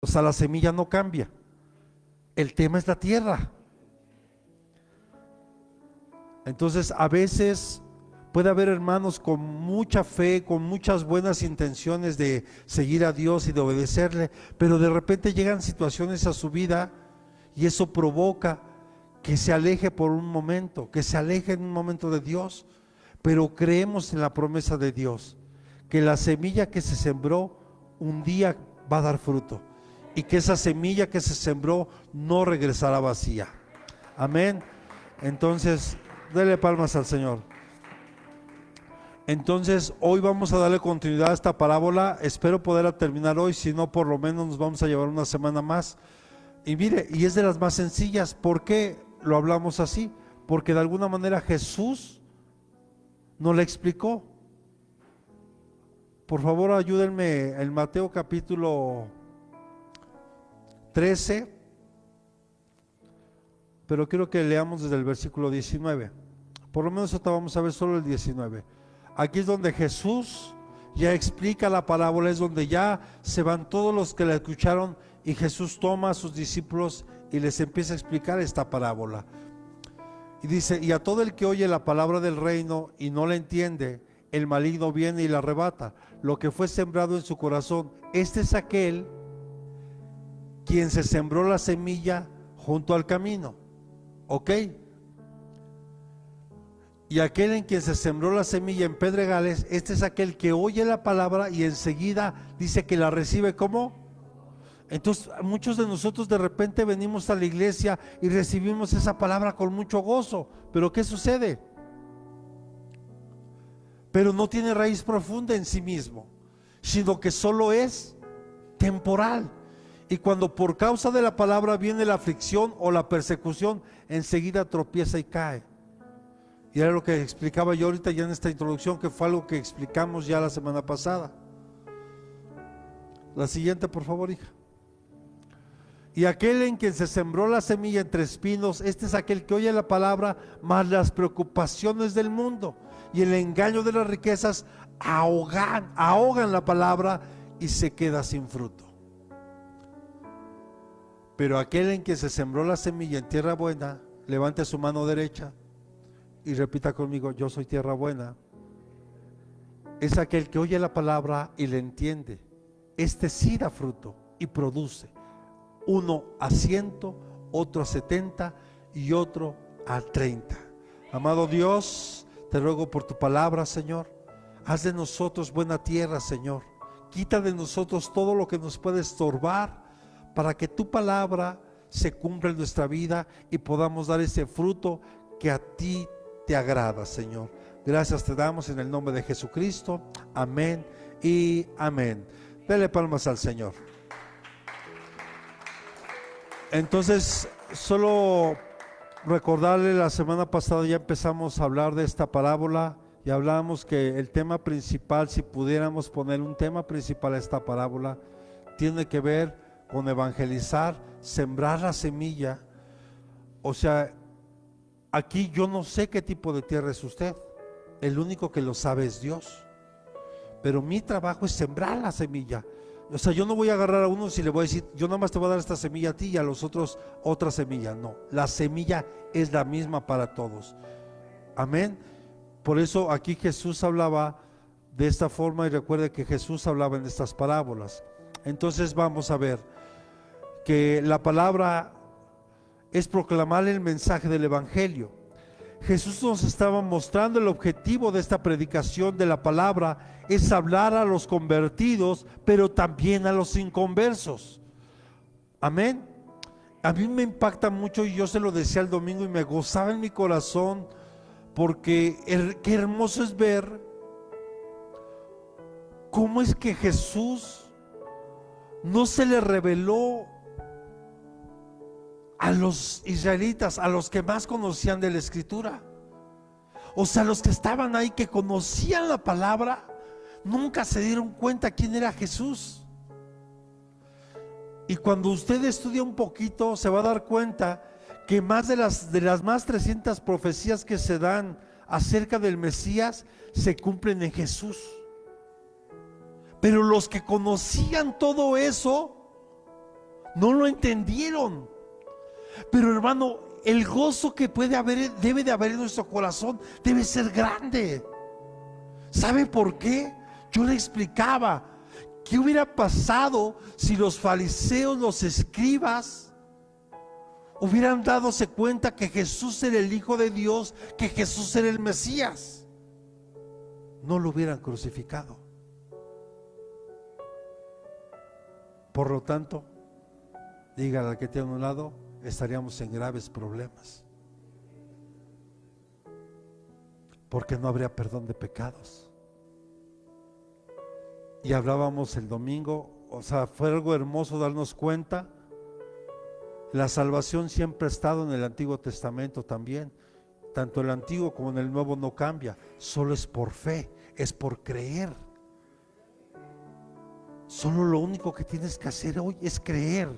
O sea, la semilla no cambia. El tema es la tierra. Entonces, a veces puede haber hermanos con mucha fe, con muchas buenas intenciones de seguir a Dios y de obedecerle, pero de repente llegan situaciones a su vida y eso provoca que se aleje por un momento, que se aleje en un momento de Dios. Pero creemos en la promesa de Dios, que la semilla que se sembró un día va a dar fruto, y que esa semilla que se sembró no regresará vacía. Amén. Entonces, dele palmas al Señor. Entonces, hoy vamos a darle continuidad a esta parábola. Espero poderla terminar hoy, si no, por lo menos nos vamos a llevar una semana más. Y mire, y es de las más sencillas. ¿Por qué lo hablamos así? Porque de alguna manera Jesús nos la explicó. Por favor, ayúdenme en Mateo capítulo 13, pero quiero que leamos desde el versículo 19. Por lo menos ahorita vamos a ver solo el 19. Aquí es donde Jesús ya explica la parábola, es donde ya se van todos los que la escucharon y Jesús toma a sus discípulos y les empieza a explicar esta parábola. Y dice: y a todo el que oye la palabra del reino y no la entiende, el maligno viene y la arrebata. Lo que fue sembrado en su corazón, este es aquel quien se sembró la semilla junto al camino. ¿Ok? Y aquel en quien se sembró la semilla en pedregales, este es aquel que oye la palabra y enseguida dice que la recibe como. Entonces muchos de nosotros de repente venimos a la iglesia y recibimos esa palabra con mucho gozo, pero ¿qué sucede? Pero no tiene raíz profunda en sí mismo, sino que solo es temporal. Y cuando por causa de la palabra viene la aflicción o la persecución, enseguida tropieza y cae. Y era lo que explicaba yo ahorita ya en esta introducción, que fue algo que explicamos ya la semana pasada. La siguiente, por favor, hija. Y aquel en quien se sembró la semilla entre espinos, este es aquel que oye la palabra, mas las preocupaciones del mundo y el engaño de las riquezas ahogan la palabra y se queda sin fruto. Pero aquel en quien se sembró la semilla en tierra buena, levante su mano derecha y repita conmigo: yo soy tierra buena. Es aquel que oye la palabra y le entiende. Este sí da fruto y produce, uno a 100, otro a 70 y otro a 30. Amado Dios, te ruego por tu palabra, Señor. Haz de nosotros buena tierra, Señor. Quita de nosotros todo lo que nos puede estorbar, para que tu palabra se cumpla en nuestra vida y podamos dar ese fruto que a ti te agrada, Señor. Gracias te damos en el nombre de Jesucristo. Amén y amén. Dele palmas al Señor. Entonces, solo recordarle, la semana pasada ya empezamos a hablar de esta parábola y hablábamos que el tema principal, si pudiéramos poner un tema principal a esta parábola, tiene que ver con evangelizar, sembrar la semilla. O sea, aquí yo no sé qué tipo de tierra es usted, el único que lo sabe es Dios, pero mi trabajo es sembrar la semilla. O sea, yo no voy a agarrar a uno y le voy a decir: yo nada más te voy a dar esta semilla a ti y a los otros otra semilla. No, la semilla es la misma para todos. Amén. Por eso aquí Jesús hablaba de esta forma, y recuerde que Jesús hablaba en estas parábolas. Entonces vamos a ver que la palabra es proclamar el mensaje del evangelio. Jesús nos estaba mostrando el objetivo de esta predicación de la palabra, es hablar a los convertidos, pero también a los inconversos. Amén. A mí me impacta mucho, y yo se lo decía el domingo y me gozaba en mi corazón, porque qué hermoso es ver cómo es que Jesús no se le reveló a los israelitas, a los que más conocían de la escritura. O sea, los que estaban ahí, que conocían la palabra, nunca se dieron cuenta quién era Jesús. Y cuando usted estudia un poquito, se va a dar cuenta que más de las más 300 profecías que se dan acerca del Mesías se cumplen en Jesús. Pero los que conocían todo eso No lo entendieron. Pero hermano, el gozo que debe de haber en nuestro corazón debe ser grande. ¿Sabe por qué? Yo le explicaba, ¿qué hubiera pasado si los fariseos, los escribas, hubieran dadose cuenta que Jesús era el Hijo de Dios, que Jesús era el Mesías? No lo hubieran crucificado. Por lo tanto, dígale al que tiene a un lado, estaríamos en graves problemas, porque no habría perdón de pecados. Y hablábamos el domingo, o sea, fue algo hermoso darnos cuenta. La salvación siempre ha estado en el Antiguo Testamento también. Tanto el Antiguo como en el Nuevo no cambia. Solo es por fe, es por creer. Solo lo único que tienes que hacer hoy es creer.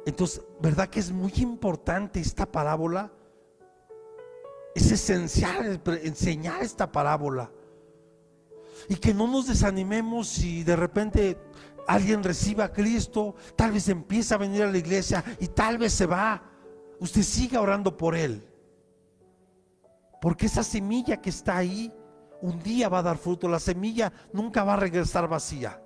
Entonces, ¿verdad que es muy importante esta parábola? Es esencial enseñar esta parábola. Y que no nos desanimemos si de repente alguien recibe a Cristo, tal vez empieza a venir a la iglesia y tal vez se va. Usted siga orando por él, porque esa semilla que está ahí un día va a dar fruto. La semilla nunca va a regresar vacía.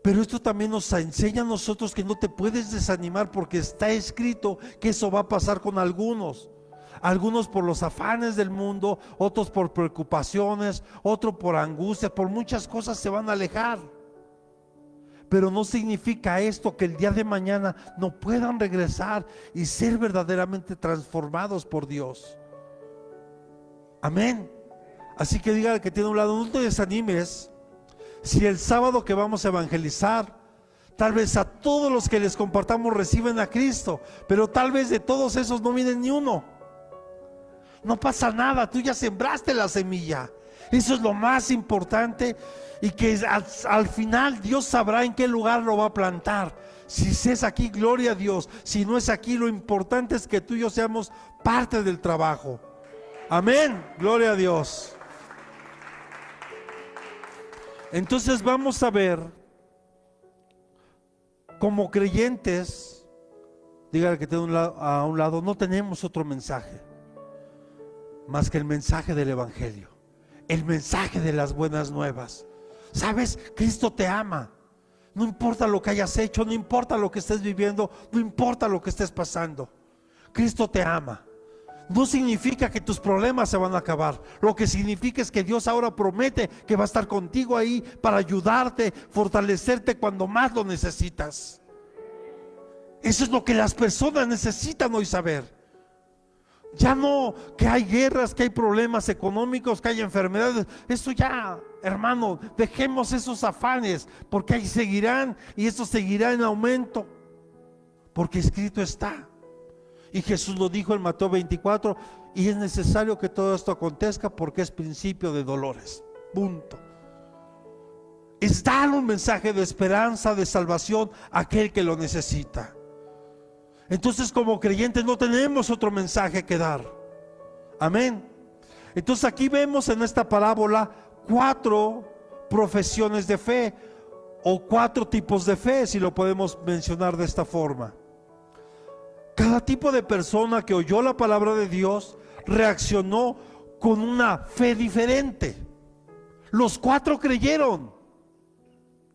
Pero esto también nos enseña a nosotros que no te puedes desanimar, porque está escrito que eso va a pasar con algunos. Algunos por los afanes del mundo, otros por preocupaciones, otros por angustias, por muchas cosas se van a alejar. Pero no significa esto que el día de mañana no puedan regresar y ser verdaderamente transformados por Dios. Amén. Así que diga al que tiene a un lado, no te desanimes. Si el sábado que vamos a evangelizar, tal vez a todos los que les compartamos reciben a Cristo, pero tal vez de todos esos no viene ni uno. No pasa nada, tú ya sembraste la semilla. Eso es lo más importante, y que al final Dios sabrá en qué lugar lo va a plantar. Si es aquí, gloria a Dios. Si no es aquí, lo importante es que tú y yo seamos parte del trabajo. Amén, gloria a Dios. Entonces vamos a ver, como creyentes, dígale que tiene a un lado, no tenemos otro mensaje más que el mensaje del Evangelio, el mensaje de las buenas nuevas. ¿Sabes? Cristo te ama. No importa lo que hayas hecho, no importa lo que estés viviendo, no importa lo que estés pasando. Cristo te ama. No significa que tus problemas se van a acabar. Lo que significa es que Dios ahora promete que va a estar contigo ahí para ayudarte, fortalecerte cuando más lo necesitas. Eso es lo que las personas necesitan hoy saber. Ya no que hay guerras, que hay problemas económicos, que hay enfermedades. Eso ya, hermano, dejemos esos afanes, porque ahí seguirán, y esto seguirá en aumento, porque escrito está. Y Jesús lo dijo en Mateo 24, y es necesario que todo esto acontezca porque es principio de dolores. Punto. Es dar un mensaje de esperanza, de salvación a aquel que lo necesita. Entonces, como creyentes no tenemos otro mensaje que dar. Amén. Entonces aquí vemos en esta parábola 4 profesiones de fe, o 4 tipos de fe, si lo podemos mencionar de esta forma. Cada tipo de persona que oyó la palabra de Dios reaccionó con una fe diferente. Los 4 creyeron.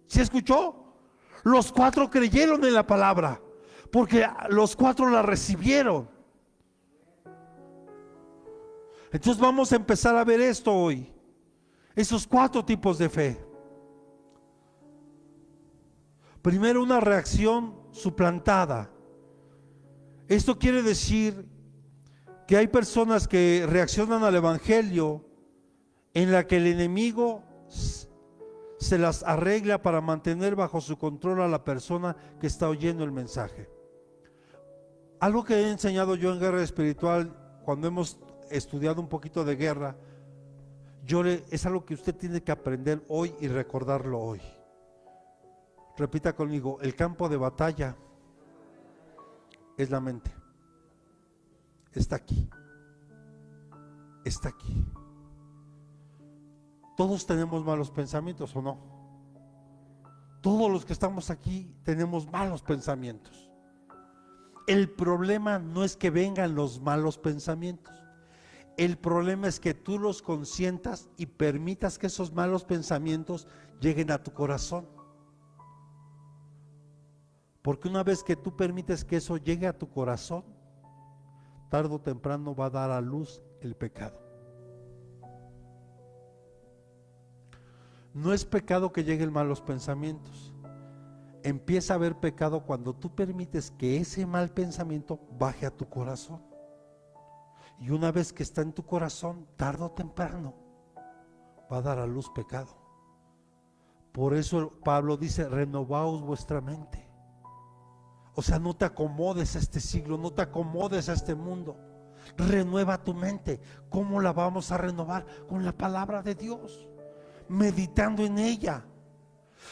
¿Sí escuchó? Los 4 creyeron en la palabra, porque los 4 la recibieron. Entonces vamos a empezar a ver esto hoy, esos 4 tipos de fe. Primero, una reacción suplantada. Esto quiere decir que hay personas que reaccionan al evangelio en la que el enemigo se las arregla para mantener bajo su control a la persona que está oyendo el mensaje. Algo que he enseñado yo en Guerra Espiritual, cuando hemos estudiado un poquito de guerra, es algo que usted tiene que aprender hoy y recordarlo hoy. Repita conmigo: el campo de batalla es la mente. Está aquí. Está aquí. Todos tenemos malos pensamientos, ¿o no? Todos los que estamos aquí tenemos malos pensamientos. El problema no es que vengan los malos pensamientos. El problema es que tú los consientas y permitas que esos malos pensamientos lleguen a tu corazón. Porque una vez que tú permites que eso llegue a tu corazón, tarde o temprano va a dar a luz el pecado. No es pecado que lleguen malos pensamientos. Empieza a haber pecado cuando tú permites que ese mal pensamiento baje a tu corazón. Y una vez que está en tu corazón, tarde o temprano va a dar a luz pecado. Por eso Pablo dice: renovaos vuestra mente. O sea, no te acomodes a este siglo, no te acomodes a este mundo. Renueva tu mente. ¿Cómo la vamos a renovar? Con la palabra de Dios, meditando en ella.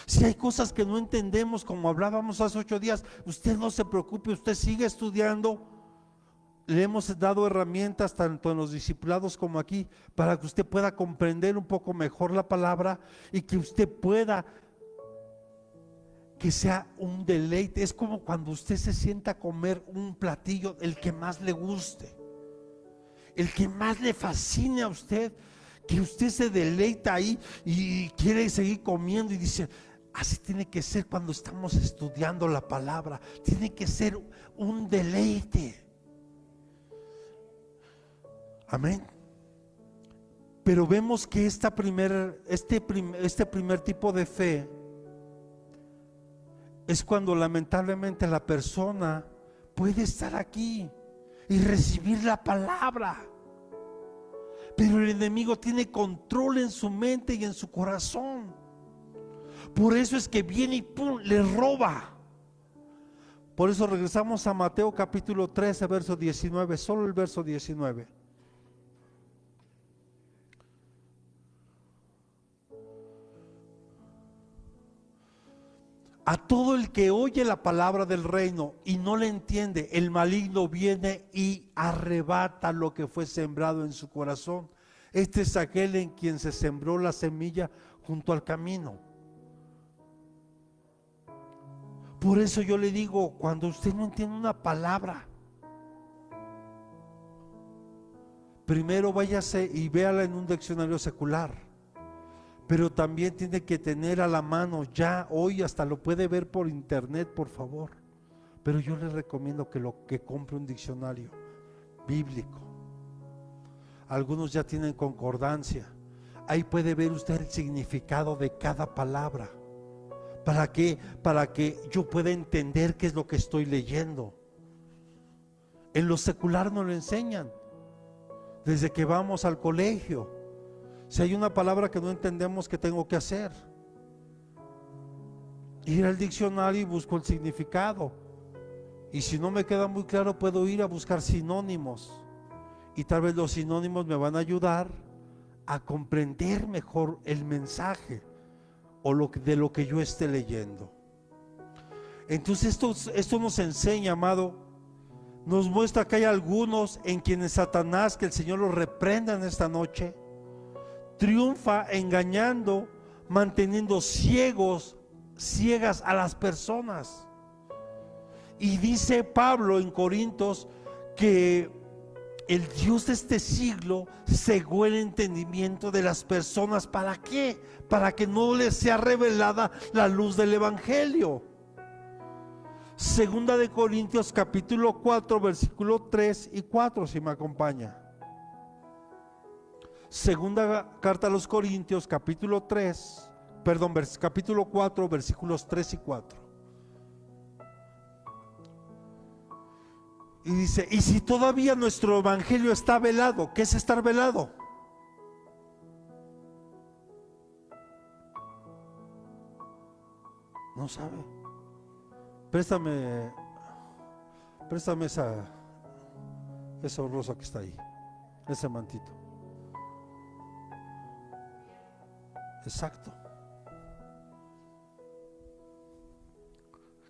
Si hay cosas que no entendemos, como hablábamos hace 8 días, usted no se preocupe, usted sigue estudiando. Le hemos dado herramientas tanto en los discipulados como aquí, para que usted pueda comprender un poco mejor la palabra y que usted pueda, que sea un deleite. Es como cuando usted se sienta a comer un platillo, el que más le guste, el que más le fascine a usted, que usted se deleita ahí y quiere seguir comiendo y dice: así tiene que ser cuando estamos estudiando la palabra, tiene que ser un deleite. Amén. Pero vemos que este primer tipo de fe es cuando lamentablemente la persona puede estar aquí y recibir la palabra, pero el enemigo tiene control en su mente y en su corazón. Por eso es que viene y ¡pum!, le roba. Por eso regresamos a Mateo capítulo 13, verso 19, solo el verso 19. A todo el que oye la palabra del reino y no le entiende, el maligno viene y arrebata lo que fue sembrado en su corazón. Este es aquel en quien se sembró la semilla junto al camino. Por eso yo le digo, cuando usted no entiende una palabra, primero váyase y véala en un diccionario secular. Pero también tiene que tener a la mano, ya hoy hasta lo puede ver por internet, por favor. Pero yo le recomiendo que compre un diccionario bíblico. Algunos ya tienen concordancia. Ahí puede ver usted el significado de cada palabra. ¿Para qué? Para que yo pueda entender qué es lo que estoy leyendo. En lo secular no lo enseñan. Desde que vamos al colegio, si hay una palabra que no entendemos, ¿qué tengo que hacer? Ir al diccionario y busco el significado. Y si no me queda muy claro, puedo ir a buscar sinónimos. Y tal vez los sinónimos me van a ayudar a comprender mejor el mensaje o de lo que yo esté leyendo. Entonces esto nos enseña, amado, nos muestra que hay algunos en quienes Satanás, que el Señor los reprenda en esta noche, triunfa engañando, manteniendo ciegas a las personas. Y dice Pablo en Corintios que el Dios de este siglo cegó el entendimiento de las personas. ¿Para qué? Para que no les sea revelada la luz del Evangelio. Segunda de Corintios capítulo 4, versículo 3 y 4, si me acompaña. Segunda carta a los Corintios capítulo 4, versículos 3 y 4. Y dice: y si todavía nuestro evangelio está velado. ¿Qué es estar velado? No sabe. Préstame esa rosa que está ahí, ese mantito. Exacto.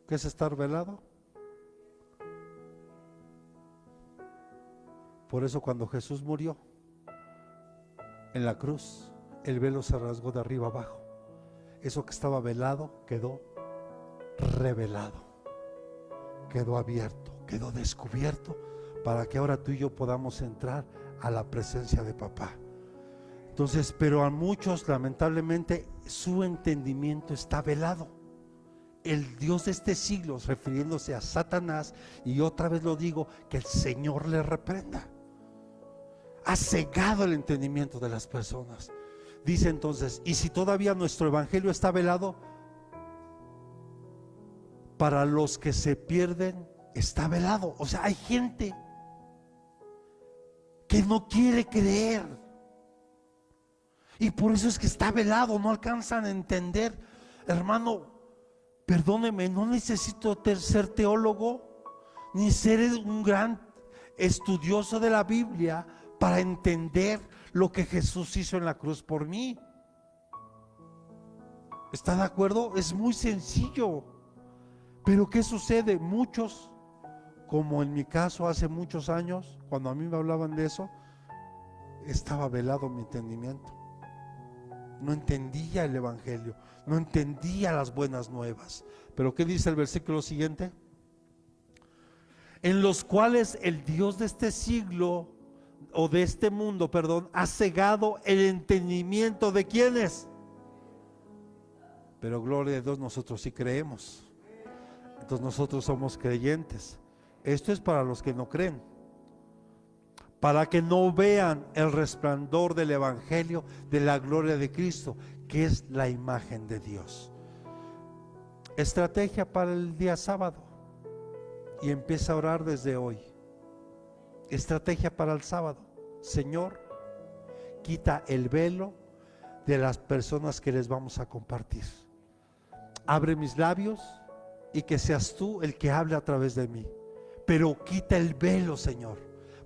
¿Qué es estar velado? Por eso cuando Jesús murió en la cruz, el velo se rasgó de arriba abajo. Eso que estaba velado quedó revelado, quedó abierto, quedó descubierto, para que ahora tú y yo podamos entrar a la presencia de papá. Entonces, pero a muchos lamentablemente su entendimiento está velado. El Dios de este siglo, refiriéndose a Satanás, y otra vez lo digo, que el Señor le reprenda, ha cegado el entendimiento de las personas. Dice entonces, y si todavía nuestro evangelio está velado, para los que se pierden está velado. O sea, hay gente que no quiere creer, y por eso es que está velado, no alcanzan a entender. Hermano, perdóneme, no necesito ser teólogo ni ser un gran estudioso de la Biblia para entender lo que Jesús hizo en la cruz por mí. ¿Está de acuerdo? Es muy sencillo. Pero ¿qué sucede? Muchos, como en mi caso hace muchos años, cuando a mí me hablaban de eso, estaba velado mi entendimiento. No entendía el evangelio, no entendía las buenas nuevas. Pero ¿qué dice el versículo siguiente? En los cuales el Dios de este siglo, o de este mundo, perdón, ha cegado el entendimiento de quienes. Pero gloria a Dios, nosotros sí creemos. Entonces nosotros somos creyentes. Esto es para los que no creen, para que no vean el resplandor del evangelio de la gloria de Cristo, que es la imagen de Dios. Estrategia para el día sábado, y empieza a orar desde hoy. Estrategia para el sábado: Señor, quita el velo de las personas que les vamos a compartir. Abre mis labios y que seas tú el que hable a través de mí. Pero quita el velo, Señor,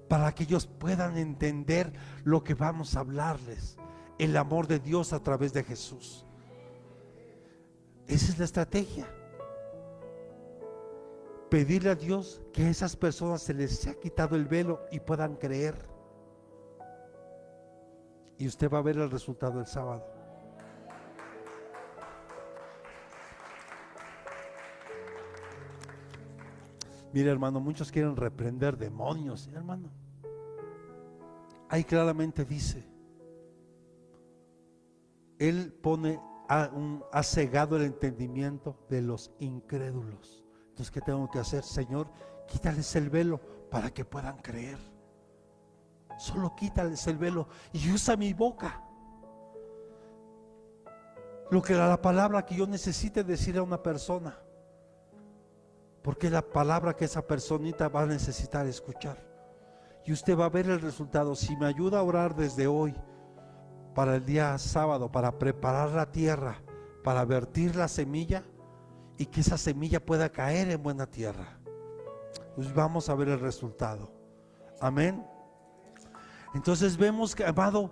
para que ellos puedan entender lo que vamos a hablarles, el amor de Dios a través de Jesús. Esa es la estrategia. Pedirle a Dios que a esas personas se les sea quitado el velo y puedan creer. Y usted va a ver el resultado el sábado. Mire, hermano, muchos quieren reprender demonios, hermano. Ahí claramente dice, Él ha cegado el entendimiento de los incrédulos. Entonces, ¿qué tengo que hacer? Señor, quítales el velo para que puedan creer. Solo quítales el velo y usa mi boca, lo que la palabra que yo necesite decir a una persona, porque es la palabra que esa personita va a necesitar escuchar. Y usted va a ver el resultado. Si me ayuda a orar desde hoy para el día sábado, para preparar la tierra, para vertir la semilla, y que esa semilla pueda caer en buena tierra, pues vamos a ver el resultado. Amén. Entonces vemos que, amado,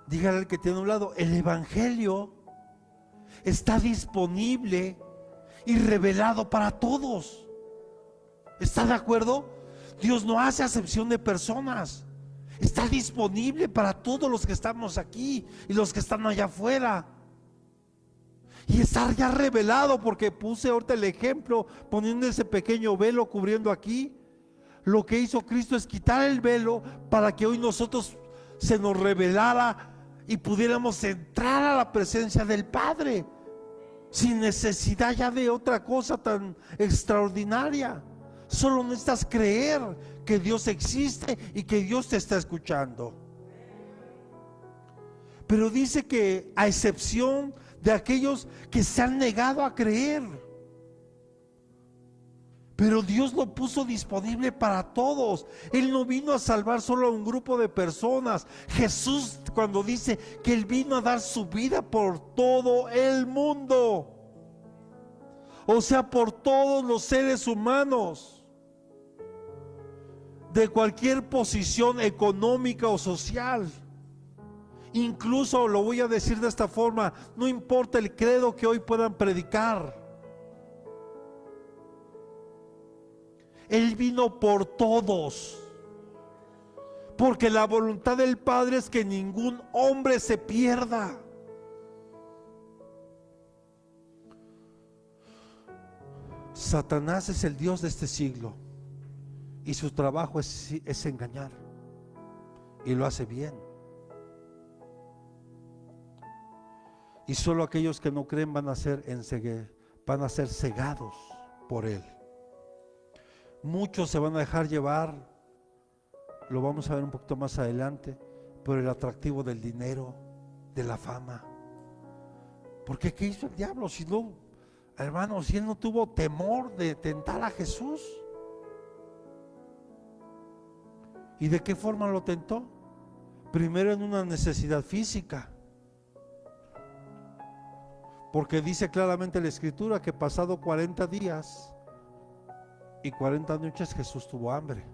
dígale al que tiene a un lado, el evangelio está disponible y revelado para todos. ¿Está de acuerdo? Dios no hace acepción de personas. Está disponible para todos los que estamos aquí y los que están allá afuera. Y está ya revelado, porque puse ahorita el ejemplo poniendo ese pequeño velo cubriendo aquí. Lo que hizo Cristo es quitar el velo para que hoy nosotros se nos revelara y pudiéramos entrar a la presencia del Padre sin necesidad ya de otra cosa tan extraordinaria. Solo necesitas creer que Dios existe y que Dios te está escuchando. Pero dice que a excepción de aquellos que se han negado a creer, pero Dios lo puso disponible para todos. Él no vino a salvar solo a un grupo de personas. Jesús, cuando dice que Él vino a dar su vida por todo el mundo, o sea, por todos los seres humanos, de cualquier posición económica o social. Incluso, lo voy a decir de esta forma, no importa el credo que hoy puedan predicar, Él vino por todos, porque la voluntad del Padre es que ningún hombre se pierda. Satanás es el Dios de este siglo y su trabajo es engañar, y lo hace bien. Y solo aquellos que no creen van a ser cegados por él. Muchos se van a dejar llevar, lo vamos a ver un poquito más adelante, por el atractivo del dinero, de la fama. Porque ¿qué hizo el diablo? Si no, hermanos, si él no tuvo temor de tentar a Jesús. ¿Y de qué forma lo tentó? Primero en una necesidad física, porque dice claramente la Escritura que pasado 40 días y 40 noches Jesús tuvo hambre,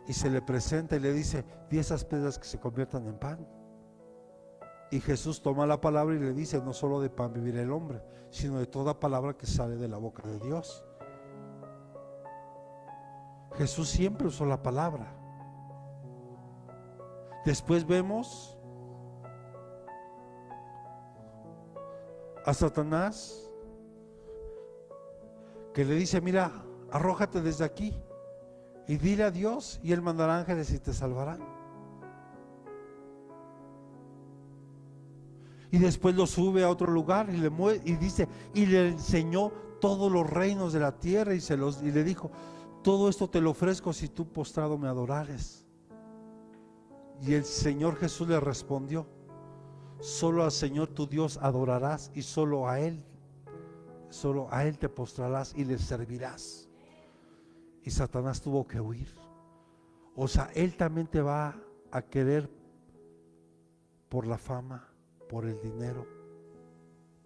y se le presenta y le dice: di esas piedras que se conviertan en pan. Y Jesús toma la palabra y le dice: no solo de pan vivirá el hombre, sino de toda palabra que sale de la boca de Dios. Jesús siempre usó la palabra. Después vemos a Satanás que le dice: mira, arrójate desde aquí y dile a Dios, y Él mandará ángeles y te salvarán. Y después lo sube a otro lugar y dice, y le enseñó todos los reinos de la tierra, y le dijo: todo esto te lo ofrezco si tú postrado me adorares. Y el Señor Jesús le respondió: solo al Señor tu Dios adorarás, y solo a Él te postrarás y le servirás. Y Satanás tuvo que huir. O sea, él también te va a querer por la fama, por el dinero,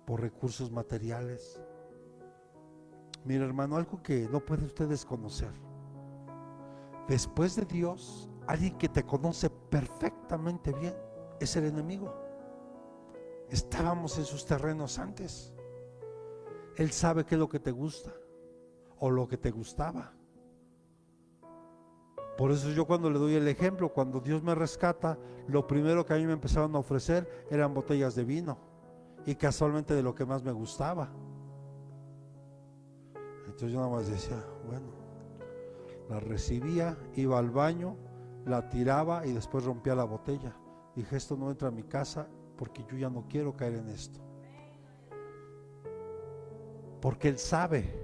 por recursos materiales. Mira, hermano, algo que no puede usted desconocer: después de Dios, alguien que te conoce perfectamente bien es el enemigo. Estábamos en sus terrenos antes. Él sabe qué es lo que te gusta o lo que te gustaba. Por eso yo, cuando le doy el ejemplo, cuando Dios me rescata, lo primero que a mí me empezaron a ofrecer eran botellas de vino, y casualmente de lo que más me gustaba. Entonces yo nada más decía: bueno, la recibía, iba al baño, la tiraba y después rompía la botella. Dije: esto no entra a mi casa, porque yo ya no quiero caer en esto. Porque Él sabe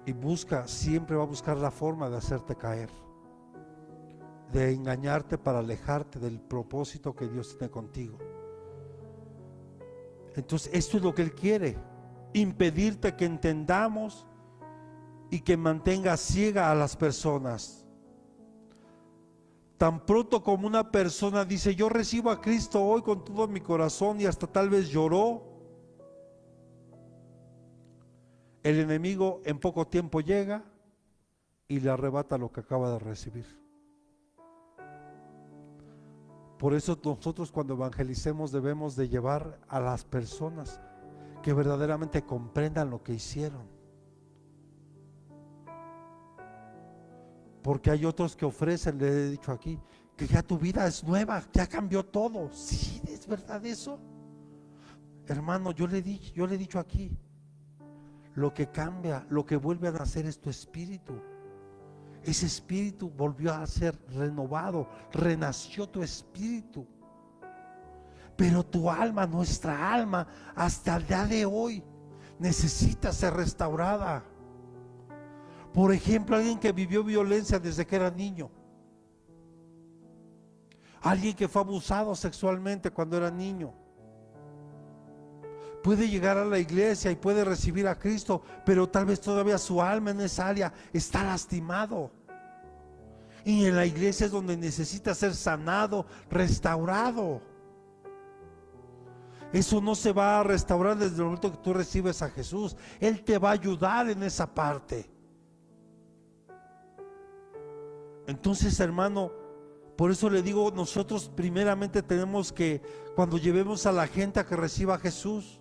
y siempre va a buscar la forma de hacerte caer, de engañarte para alejarte del propósito que Dios tiene contigo. Entonces esto es lo que Él quiere: impedirte que entendamos y que mantenga ciega a las personas. Tan pronto como una persona dice: yo recibo a Cristo hoy con todo mi corazón, y hasta tal vez lloró, el enemigo en poco tiempo llega y le arrebata lo que acaba de recibir. Por eso nosotros, cuando evangelicemos, debemos de llevar a las personas que verdaderamente comprendan lo que hicieron. Porque hay otros que ofrecen, le he dicho aquí, que ya tu vida es nueva, ya cambió todo. Sí, ¿es verdad eso? Hermano, yo le he dicho aquí, lo que cambia, lo que vuelve a nacer es tu espíritu. Ese espíritu volvió a ser renovado, renació tu espíritu. Pero tu alma, nuestra alma, hasta el día de hoy necesita ser restaurada. Por ejemplo, alguien que vivió violencia desde que era niño, alguien que fue abusado sexualmente cuando era niño, puede llegar a la iglesia y puede recibir a Cristo, pero tal vez todavía su alma en esa área está lastimado. Y en la iglesia es donde necesita ser sanado, restaurado. Eso no se va a restaurar desde el momento que tú recibes a Jesús. Él te va a ayudar en esa parte. Entonces, hermano, por eso le digo, nosotros primeramente tenemos que, cuando llevemos a la gente a que reciba a Jesús,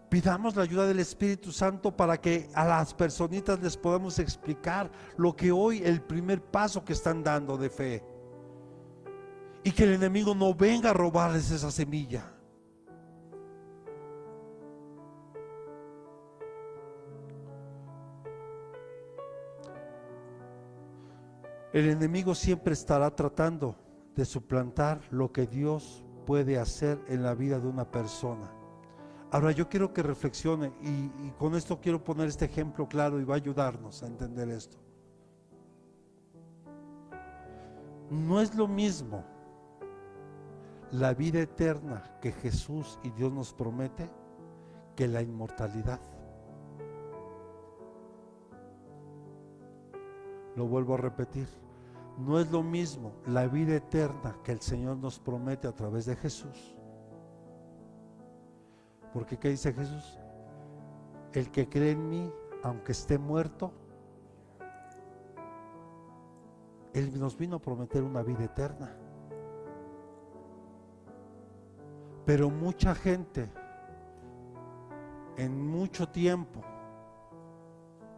pidamos la ayuda del Espíritu Santo para que a las personitas les podamos explicar lo que hoy, el primer paso que están dando de fe, y que el enemigo no venga a robarles esa semilla. El enemigo siempre estará tratando de suplantar lo que Dios puede hacer en la vida de una persona. Ahora yo quiero que reflexione y con esto quiero poner este ejemplo claro y va a ayudarnos a entender esto. No es lo mismo la vida eterna que Jesús y Dios nos promete que la inmortalidad. Lo vuelvo a repetir. No es lo mismo la vida eterna que el Señor nos promete a través de Jesús. Porque ¿qué dice Jesús? El que cree en mí, aunque esté muerto, Él nos vino a prometer una vida eterna. Pero mucha gente, en mucho tiempo,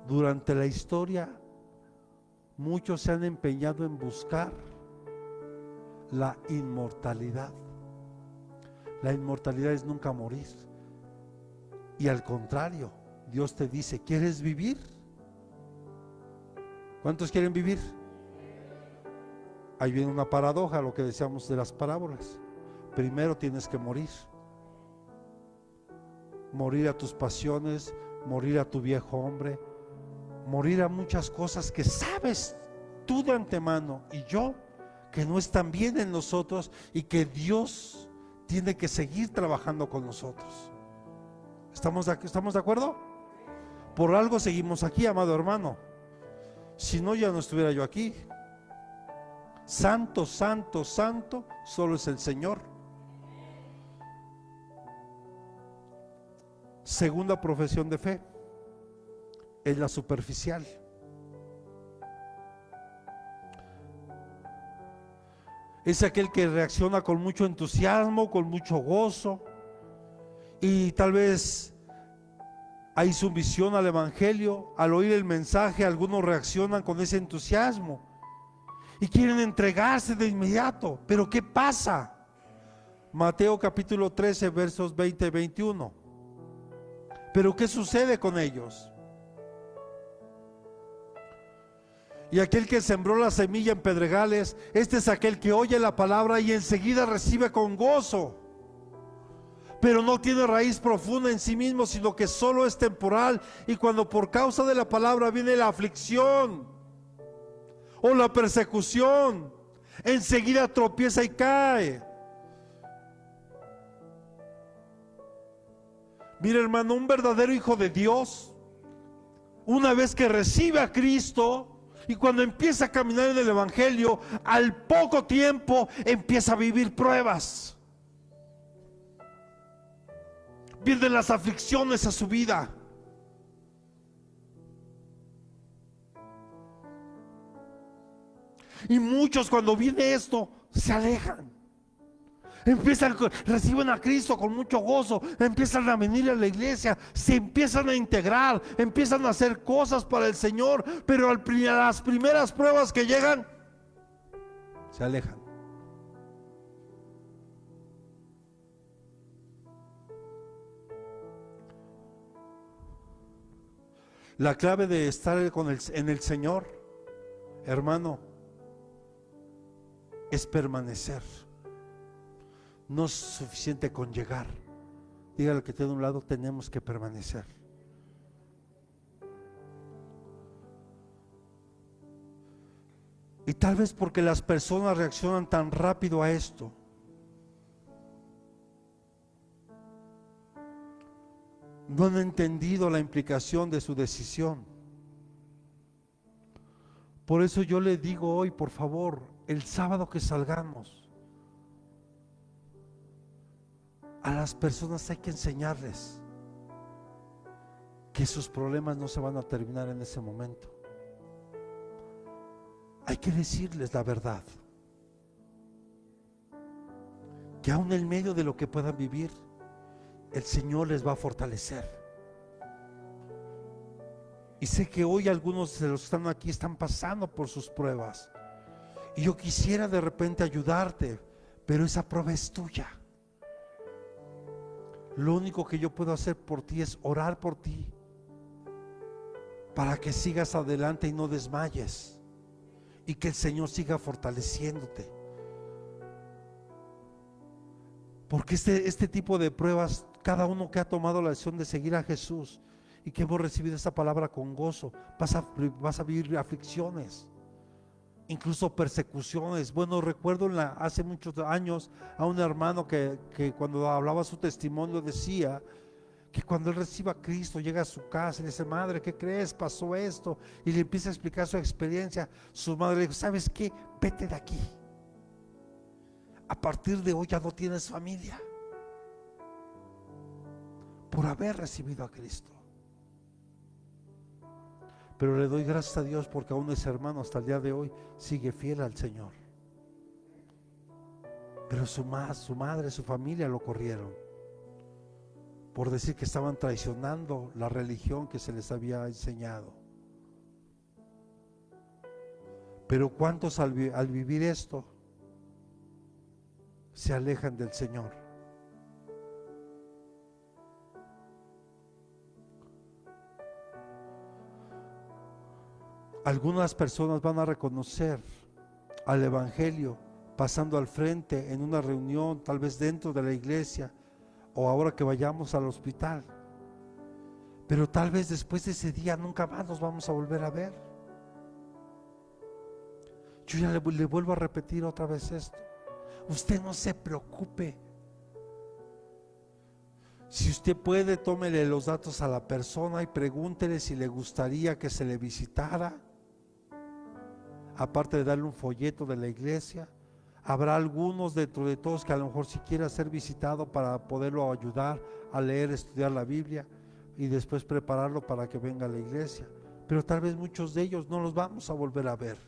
durante la historia, muchos se han empeñado en buscar la inmortalidad. La inmortalidad es nunca morir. Y al contrario, Dios te dice, ¿quieres vivir? ¿Cuántos quieren vivir? Ahí viene una paradoja, lo que decíamos de las parábolas. Primero tienes que morir. Morir a tus pasiones, morir a tu viejo hombre, morir a muchas cosas que sabes tú de antemano y yo que no están bien en nosotros y que Dios tiene que seguir trabajando con nosotros. ¿Estamos de acuerdo? Por algo seguimos aquí, amado hermano. Si no, ya no estuviera yo aquí. Santo, santo, santo, solo es el Señor. Segunda profesión de fe es la superficial. Es aquel que reacciona con mucho entusiasmo, con mucho gozo, y tal vez hay sumisión al evangelio. Al oír el mensaje, algunos reaccionan con ese entusiasmo y quieren entregarse de inmediato. Pero ¿qué pasa? Mateo capítulo 13 versos 20 y 21. Pero ¿qué sucede con ellos? Y aquel que sembró la semilla en pedregales, este es aquel que oye la palabra y enseguida recibe con gozo, pero no tiene raíz profunda en sí mismo, sino que solo es temporal. Y cuando por causa de la palabra viene la aflicción o la persecución, enseguida tropieza y cae. Mira, hermano, un verdadero hijo de Dios, una vez que recibe a Cristo y cuando empieza a caminar en el evangelio, al poco tiempo empieza a vivir pruebas. Vienen las aflicciones a su vida. Y muchos, cuando viene esto, se alejan. Reciben a Cristo con mucho gozo, empiezan a venir a la iglesia, se empiezan a integrar, empiezan a hacer cosas para el Señor, pero las primeras pruebas que llegan, se alejan. La clave de estar en el Señor, hermano, es permanecer. No es suficiente con llegar. Dígale que tiene un lado, tenemos que permanecer. Y tal vez porque las personas reaccionan tan rápido a esto, no han entendido la implicación de su decisión. Por eso yo le digo hoy, por favor, el sábado que salgamos, a las personas hay que enseñarles que sus problemas no se van a terminar en ese momento. Hay que decirles la verdad, que aún en medio de lo que puedan vivir, el Señor les va a fortalecer. Y sé que hoy algunos de los que están aquí están pasando por sus pruebas, y yo quisiera de repente ayudarte, pero esa prueba es tuya. Lo único que yo puedo hacer por ti es orar por ti, para que sigas adelante y no desmayes, y que el Señor siga fortaleciéndote. Porque este tipo de pruebas, cada uno que ha tomado la decisión de seguir a Jesús y que hemos recibido esta palabra con gozo, vas a vivir aflicciones, incluso persecuciones. Bueno, recuerdo hace muchos años a un hermano que cuando hablaba su testimonio decía que cuando él recibe a Cristo, llega a su casa y le dice: madre, ¿qué crees? Pasó esto, y le empieza a explicar su experiencia. Su madre le dijo: ¿sabes qué? Vete de aquí. A partir de hoy ya no tienes familia, por haber recibido a Cristo. Pero le doy gracias a Dios porque aún ese hermano hasta el día de hoy sigue fiel al Señor. Pero su madre, su familia lo corrieron por decir que estaban traicionando la religión que se les había enseñado. Pero ¿cuántos al vivir esto se alejan del Señor? Algunas personas van a reconocer al Evangelio pasando al frente en una reunión, tal vez dentro de la iglesia, o ahora que vayamos al hospital. Pero tal vez después de ese día nunca más nos vamos a volver a ver. Yo ya le vuelvo a repetir otra vez esto: usted no se preocupe. Si usted puede, tómele los datos a la persona y pregúntele si le gustaría que se le visitara. Aparte de darle un folleto de la iglesia, habrá algunos dentro de todos que a lo mejor si quiera ser visitado para poderlo ayudar a leer, estudiar la Biblia y después prepararlo para que venga a la iglesia. Pero tal vez muchos de ellos no los vamos a volver a ver.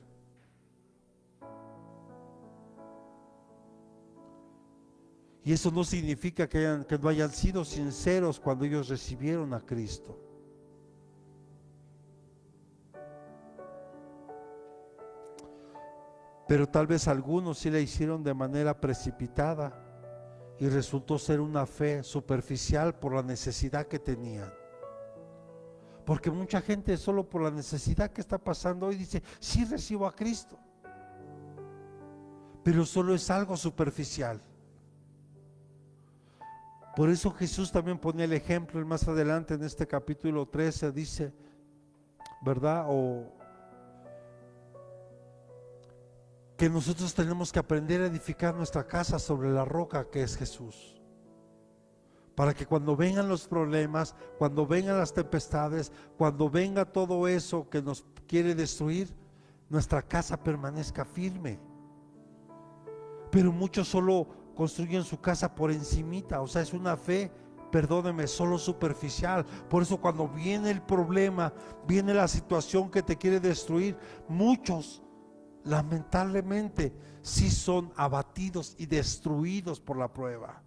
Y eso no significa que no hayan sido sinceros cuando ellos recibieron a Cristo. Pero tal vez algunos sí la hicieron de manera precipitada y resultó ser una fe superficial por la necesidad que tenían. Porque mucha gente solo por la necesidad que está pasando hoy dice: sí, recibo a Cristo, pero solo es algo superficial. Por eso Jesús también pone el ejemplo más adelante en este capítulo 13, dice, ¿verdad? Que nosotros tenemos que aprender a edificar nuestra casa sobre la roca que es Jesús, para que cuando vengan los problemas, cuando vengan las tempestades, cuando venga todo eso que nos quiere destruir, nuestra casa permanezca firme. Pero muchos solo construyen su casa por encimita, o sea, es una fe, perdóneme, solo superficial. Por eso cuando viene el problema, viene la situación que te quiere destruir, muchos lamentablemente sí son abatidos y destruidos por la prueba.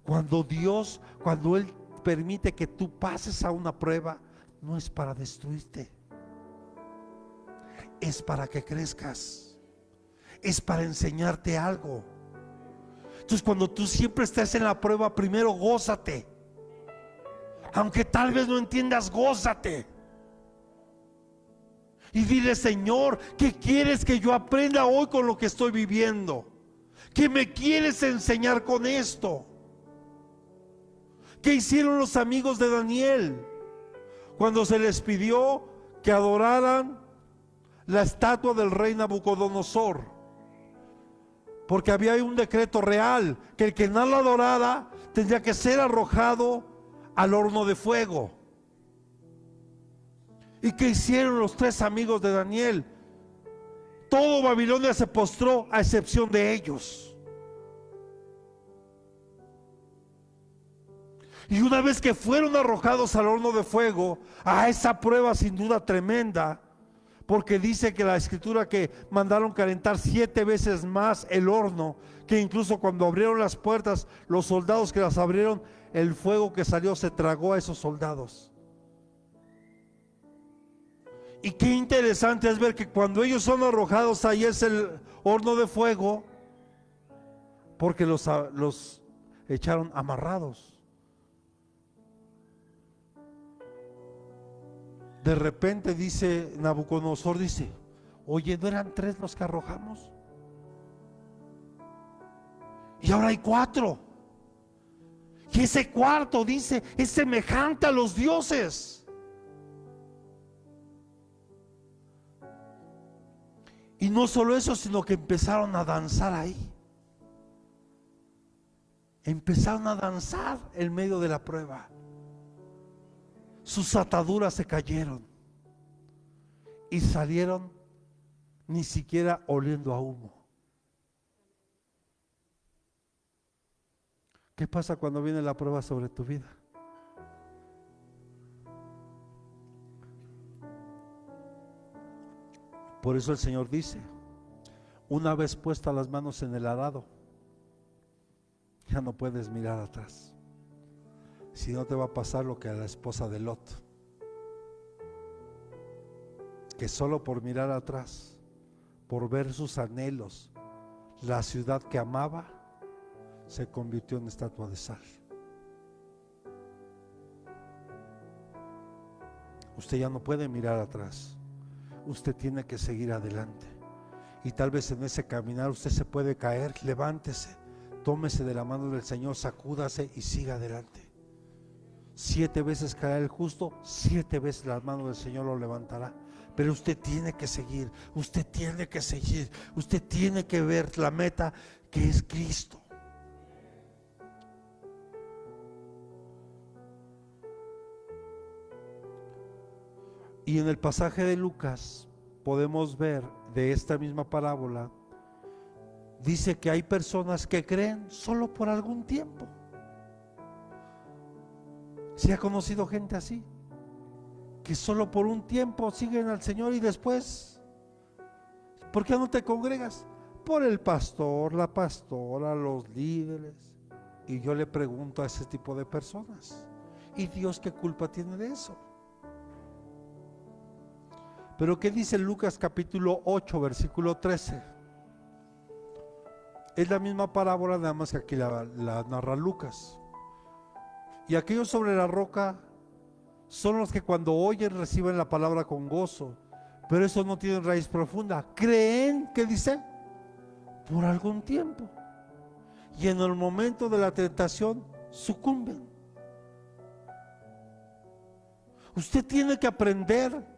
Cuando Él permite que tú pases a una prueba, no es para destruirte, es para que crezcas, es para enseñarte algo. Entonces cuando tú siempre estés en la prueba, primero gózate, aunque tal vez no entiendas, gózate. Y dile: Señor, ¿qué quieres que yo aprenda hoy con lo que estoy viviendo? ¿Qué me quieres enseñar con esto? ¿Qué hicieron los amigos de Daniel cuando se les pidió que adoraran la estatua del rey Nabucodonosor? Porque había un decreto real que el que no la adorara tendría que ser arrojado al horno de fuego. ¿Y qué hicieron los tres amigos de Daniel? Todo Babilonia se postró a excepción de ellos. Y una vez que fueron arrojados al horno de fuego, a esa prueba sin duda tremenda, porque dice que la escritura que mandaron calentar 7 veces más el horno, que incluso cuando abrieron las puertas, los soldados que las abrieron, el fuego que salió se tragó a esos soldados. Y qué interesante es ver que cuando ellos son arrojados, ahí es el horno de fuego, porque los echaron amarrados. De repente dice Nabucodonosor, dice: Oye, ¿no eran 3 los que arrojamos? Y ahora hay 4. Y ese cuarto, dice, es semejante a los dioses. Y no solo eso, sino que empezaron a danzar ahí. Empezaron a danzar en medio de la prueba. Sus ataduras se cayeron y salieron ni siquiera oliendo a humo. ¿Qué pasa cuando viene la prueba sobre tu vida? Por eso el Señor dice, una vez puestas las manos en el arado, ya no puedes mirar atrás. Si no, te va a pasar lo que a la esposa de Lot, que solo por mirar atrás, por ver sus anhelos, la ciudad que amaba, se convirtió en estatua de sal. Usted ya no puede mirar atrás, usted tiene que seguir adelante. Y tal vez en ese caminar usted se puede caer. Levántese, tómese de la mano del Señor, sacúdase y siga adelante. 7 veces caerá el justo, 7 veces la mano del Señor lo levantará. Pero usted tiene que seguir, usted tiene que seguir, usted tiene que ver la meta, que es Cristo. Y en el pasaje de Lucas podemos ver de esta misma parábola, dice que hay personas que creen solo por algún tiempo. ¿Se ha conocido gente así? Que solo por un tiempo siguen al Señor y después, ¿por qué no te congregas? Por el pastor, la pastora, los líderes. Y yo le pregunto a ese tipo de personas, ¿y Dios qué culpa tiene de eso? Pero ¿qué dice Lucas capítulo 8 versículo 13? Es la misma parábola, nada más que aquí la narra Lucas. Y aquellos sobre la roca son los que cuando oyen reciben la palabra con gozo, pero eso no tiene raíz profunda. Creen, ¿qué dice? Por algún tiempo, y en el momento de la tentación sucumben. Usted tiene que aprender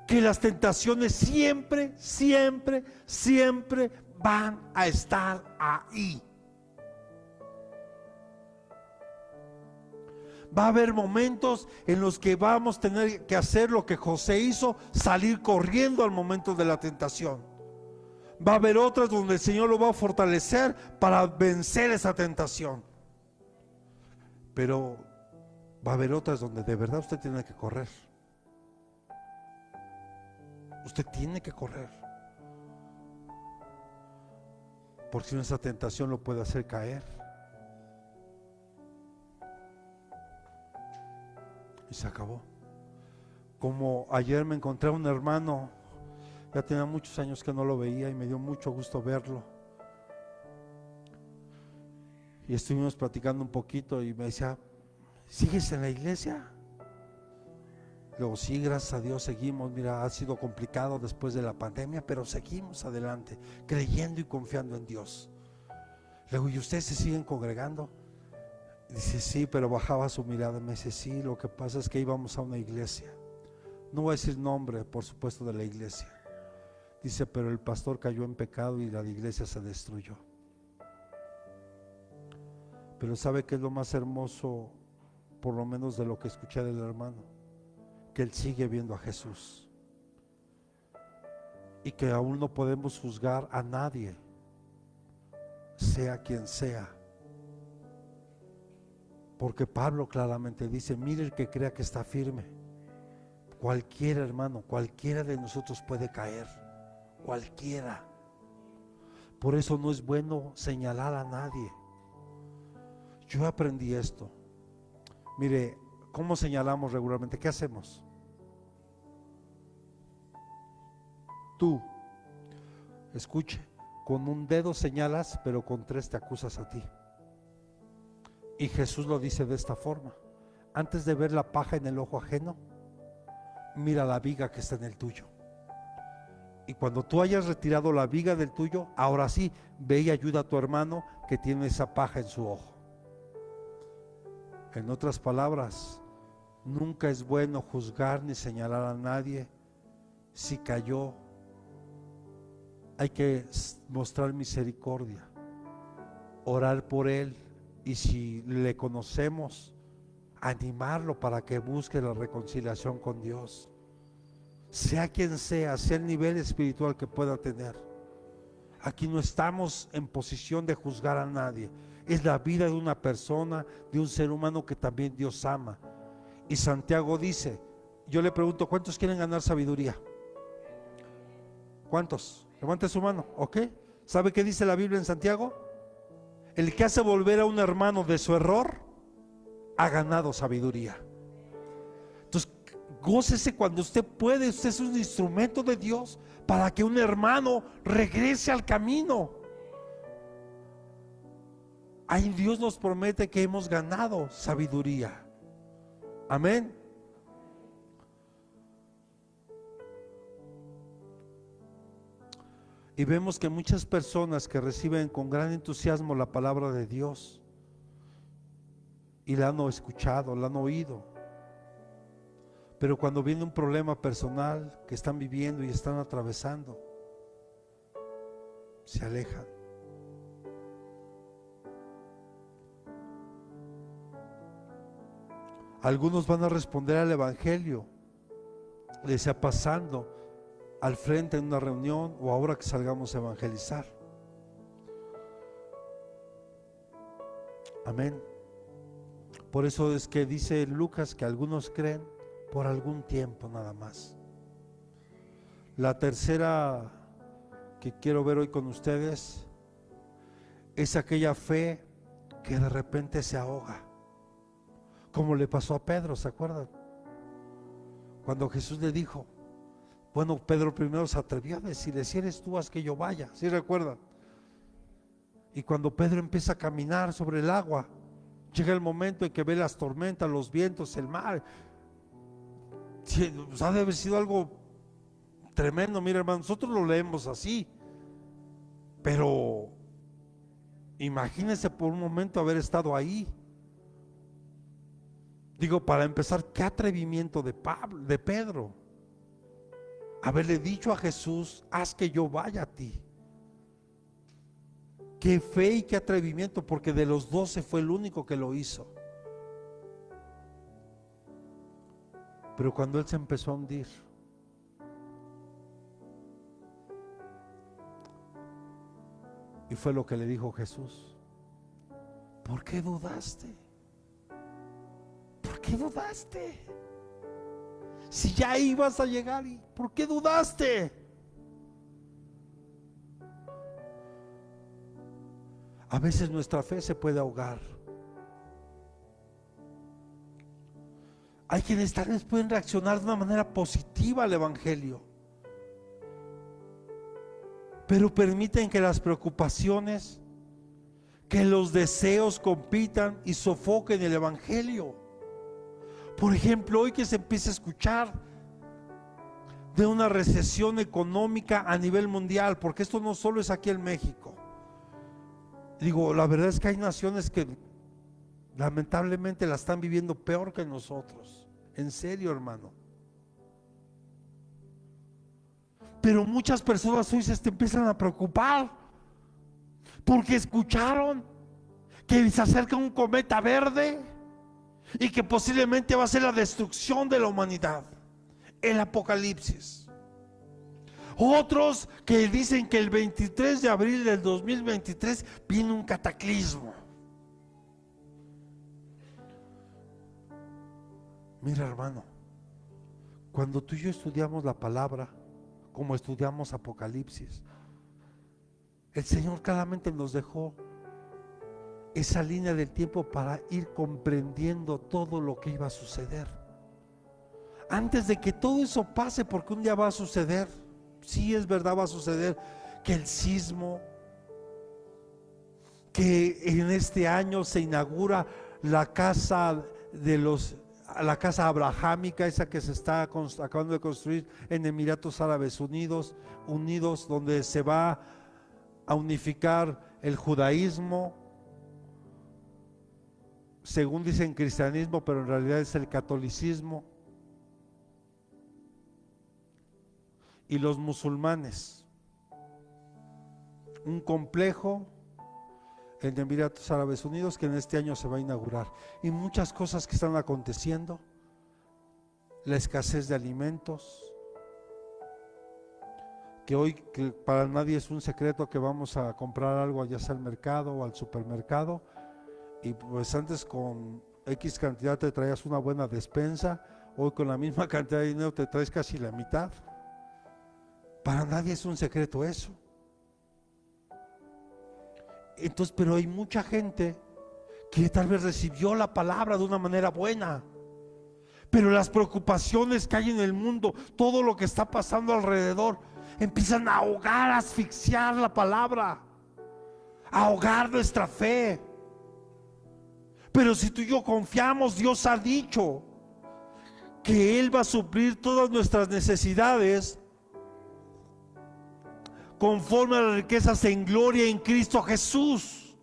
que las tentaciones siempre, siempre, siempre van a estar ahí. Va a haber momentos en los que vamos a tener que hacer lo que José hizo, salir corriendo al momento de la tentación. Va a haber otras donde el Señor lo va a fortalecer para vencer esa tentación. Pero va a haber otras donde de verdad usted tiene que correr. Usted tiene que correr, porque si no, esa tentación lo puede hacer caer. Y se acabó. Como ayer me encontré a un hermano, ya tenía muchos años que no lo veía y me dio mucho gusto verlo. Y estuvimos platicando un poquito y me decía, ¿sigues en la iglesia? Luego, sí, gracias a Dios seguimos. Mira, ha sido complicado después de la pandemia, pero seguimos adelante, creyendo y confiando en Dios. Luego, ¿y ustedes se siguen congregando? Dice, sí, pero bajaba su mirada y me dice, sí, lo que pasa es que íbamos a una iglesia. No voy a decir nombre, por supuesto, de la iglesia. Dice, pero el pastor cayó en pecado y la iglesia se destruyó. Pero ¿sabe qué es lo más hermoso, por lo menos de lo que escuché del hermano? Que él sigue viendo a Jesús y que aún no podemos juzgar a nadie, sea quien sea, porque Pablo claramente dice, mire el que crea que está firme. Cualquiera, hermano, cualquiera de nosotros puede caer, cualquiera. Por eso no es bueno señalar a nadie. Yo aprendí esto. Mire, ¿cómo señalamos regularmente? ¿Qué hacemos? Tú, escuche, con un dedo señalas, pero con 3 te acusas a ti. Y Jesús lo dice de esta forma: antes de ver la paja en el ojo ajeno, mira la viga que está en el tuyo. Y cuando tú hayas retirado la viga del tuyo, ahora sí, ve y ayuda a tu hermano que tiene esa paja en su ojo. En otras palabras, nunca es bueno juzgar ni señalar a nadie. Si cayó, hay que mostrar misericordia, orar por él, y si le conocemos, animarlo para que busque la reconciliación con Dios, sea quien sea el nivel espiritual que pueda tener. Aquí no estamos en posición de juzgar a nadie. Es la vida de una persona, de un ser humano que también Dios ama. Y Santiago dice, yo le pregunto, ¿cuántos quieren ganar sabiduría? ¿Cuántos? Levante su mano, ¿ok? ¿Sabe qué dice la Biblia en Santiago? El que hace volver a un hermano de su error ha ganado sabiduría. Entonces, gócese cuando usted puede. Usted es un instrumento de Dios para que un hermano regrese al camino. Ahí Dios nos promete que hemos ganado sabiduría. Amén. Y vemos que muchas personas que reciben con gran entusiasmo la palabra de Dios y la han escuchado, la han oído, pero cuando viene un problema personal que están viviendo y están atravesando, se alejan. Algunos van a responder al evangelio, les sea pasando al frente en una reunión o ahora que salgamos a evangelizar. Amén. Por eso es que dice Lucas que algunos creen por algún tiempo nada más. La tercera que quiero ver hoy con ustedes es aquella fe que de repente se ahoga, como le pasó a Pedro, ¿se acuerdan? Cuando Jesús le dijo, bueno, Pedro primero se atrevió a decirle, si eres tú, haz que yo vaya, ¿sí recuerdan? Y cuando Pedro empieza a caminar sobre el agua, llega el momento en que ve las tormentas, los vientos, el mar. Ha de haber sido algo tremendo. Mira, hermano, nosotros lo leemos así, pero imagínense por un momento haber estado ahí. Digo, para empezar, qué atrevimiento de Pedro, haberle dicho a Jesús, haz que yo vaya a ti. Qué fe y qué atrevimiento, porque de los 12 fue el único que lo hizo. Pero cuando él se empezó a hundir, y fue lo que le dijo Jesús, ¿por qué dudaste? ¿Por qué dudaste? Si ya ibas a llegar, ¿por qué dudaste? A veces nuestra fe se puede ahogar. Hay quienes tal vez pueden reaccionar de una manera positiva al evangelio, pero permiten que las preocupaciones, que los deseos compitan y sofoquen el evangelio. Por ejemplo, hoy que se empieza a escuchar de una recesión económica a nivel mundial, porque esto no solo es aquí en México. Digo, la verdad es que hay naciones que lamentablemente la están viviendo peor que nosotros. En serio, hermano. Pero muchas personas hoy se empiezan a preocupar porque escucharon que se acerca un cometa verde y que posiblemente va a ser la destrucción de la humanidad, el apocalipsis. Otros que dicen que el 23 de abril del 2023 viene un cataclismo. Mira, hermano, cuando tú y yo estudiamos la palabra, como estudiamos Apocalipsis, el Señor claramente nos dejó esa línea del tiempo para ir comprendiendo todo lo que iba a suceder. Antes de que todo eso pase, porque un día va a suceder, sí es verdad, va a suceder que el sismo, que en este año se inaugura la casa de los la casa abrahámica, esa que se está acabando de construir en Emiratos Árabes Unidos, donde se va a unificar el judaísmo, según dicen cristianismo, pero en realidad es el catolicismo, y los musulmanes. Un complejo en Emiratos Árabes Unidos que en este año se va a inaugurar, y muchas cosas que están aconteciendo, la escasez de alimentos, que hoy que para nadie es un secreto que vamos a comprar algo allá sea al mercado o al supermercado, y pues antes con X cantidad te traías una buena despensa, hoy con la misma cantidad de dinero te traes casi la mitad. Para nadie es un secreto eso. Entonces, pero hay mucha gente que tal vez recibió la palabra de una manera buena, pero las preocupaciones que hay en el mundo, todo lo que está pasando alrededor, empiezan a ahogar, a asfixiar la palabra, a ahogar nuestra fe. Pero si tú y yo confiamos, Dios ha dicho que Él va a suplir todas nuestras necesidades conforme a las riquezas en gloria en Cristo Jesús.